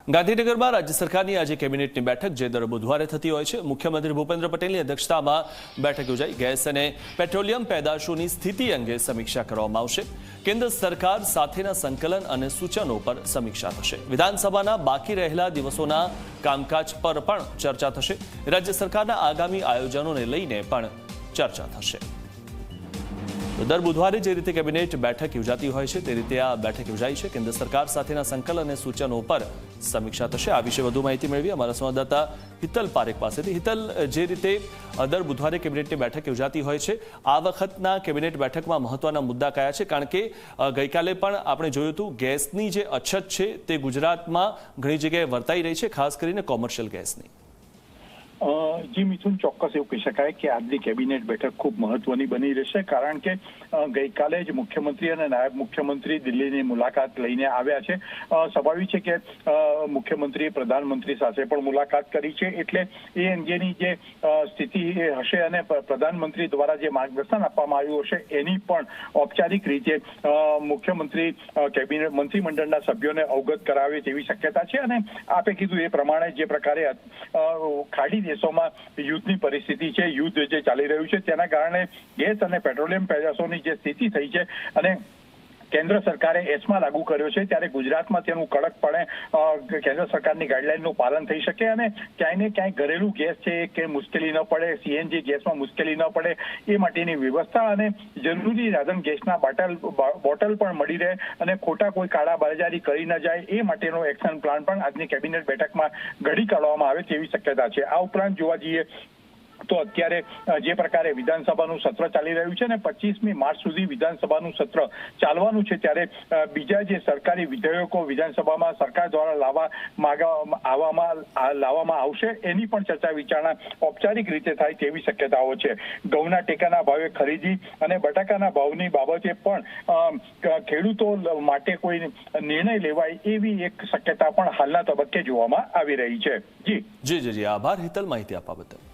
ગાંધીનગરમાં રાજ્ય સરકારની આજે કેબિનેટની બેઠક જે દર બુધવારે થતી હોય છે મુખ્યમંત્રી ભૂપેન્દ્ર પટેલની અધ્યક્ષતામાં બેઠક યોજાઈ ગેસ અને પેટ્રોલિયમ પેદાશોની સ્થિતિ અંગે સમીક્ષા કરવામાં આવશે। કેન્દ્ર સરકાર સાથેના સંકલન અને સૂચનો પર સમીક્ષા થશે। વિધાનસભાના બાકી રહેલા દિવસોના કામકાજ પર પણ ચર્ચા થશે। રાજ્ય સરકારના આગામી આયોજનોને લઈને પણ ચર્ચા થશે। દર બુધવારે જે રીતે કેબિનેટ બેઠક યોજાતી હોય છે તે રીતે આ બેઠક યોજાઈ છે। કેન્દ્ર સરકાર સાથેના સંકલન અને સૂચનો પર સમીક્ષા થશે। આ વિશે વધુ માહિતી મેળવી અમારા સંવાદદાતા હિતલ પારેખ પાસેથી। હિતલ, જે રીતે દર બુધવારે કેબિનેટની બેઠક યોજાતી હોય છે, આ વખતના કેબિનેટ બેઠકમાં મહત્વના મુદ્દા કયા છે? કારણ કે ગઈકાલે પણ આપણે જોયું હતું ગેસની જે અછત છે તે ગુજરાતમાં ઘણી જગ્યાએ વર્તાઈ રહી છે, ખાસ કરીને કોમર્શિયલ ગેસની। જી મિથુન, ચોક્કસ એવું કહી શકાય કે આજની કેબિનેટ બેઠક ખૂબ મહત્વની બની રહેશે, કારણ કે ગઈકાલે જ મુખ્યમંત્રી અને નાયબ મુખ્યમંત્રી દિલ્હીની મુલાકાત લઈને આવ્યા છે। સ્વાભાવિક છે કે મુખ્યમંત્રીએ પ્રધાનમંત્રી સાથે પણ મુલાકાત કરી છે, એટલે એ અંગેની જે સ્થિતિ હશે અને પ્રધાનમંત્રી દ્વારા જે માર્ગદર્શન આપવામાં આવ્યું હશે એની પણ ઔપચારિક રીતે મુખ્યમંત્રી કેબિનેટ મંત્રીમંડળના સભ્યોને અવગત કરાવે તેવી શક્યતા છે। અને આપે કીધું એ પ્રમાણે જે પ્રકારે ખાડી દેશોમાં યુદ્ધની પરિસ્થિતિ છે, યુદ્ધ જે ચાલી રહ્યું છે તેના કારણે ગેસ અને પેટ્રોલિયમ પેદાશોની જે સ્થિતિ થઈ છે અને કેન્દ્ર સરકારે એસ્મા લાગુ કર્યો છે, ત્યારે ગુજરાતમાં તેનું કડકપણે કેન્દ્ર સરકારની ગાઈડલાઈનનું પાલન થઈ શકે અને ક્યાંય ને ક્યાંય ઘરેલું ગેસ છે કે મુશ્કેલી ન પડે, સીએનજી ગેસમાં મુશ્કેલી ન પડે એ માટેની વ્યવસ્થા અને જરૂરી રાંધણ ગેસના બોટલ પણ મળી રહે અને ખોટા કોઈ કાળાબજારી કરી ન જાય એ માટેનો એક્શન પ્લાન પણ આજની કેબિનેટ બેઠકમાં ઘડી કાઢવામાં આવે તેવી શક્યતા છે। આ ઉપરાંત જોવા જઈએ તો અત્યારે જે પ્રકારે વિધાનસભાનું સત્ર ચાલી રહ્યું છે ને 25મી માર્ચ સુધી વિધાનસભાનું સત્ર ચાલવાનું છે, ત્યારે બીજા જે સરકારી વિધેયકો વિધાનસભામાં સરકાર દ્વારા લાવવામાં આવશે એની પણ ચર્ચા વિચારણા ઔપચારિક રીતે થાય તેવી શક્યતાઓ છે। ઘઉંના ટેકાના ભાવે ખરીદી અને બટાકાના ભાવની બાબતે પણ ખેડૂતો માટે કોઈ નિર્ણય લેવાય એવી એક શક્યતા પણ હાલના તબક્કે જોવામાં આવી રહી છે। જી જી જી જી, આભાર હિતલ માહિતી આપવા બદલ।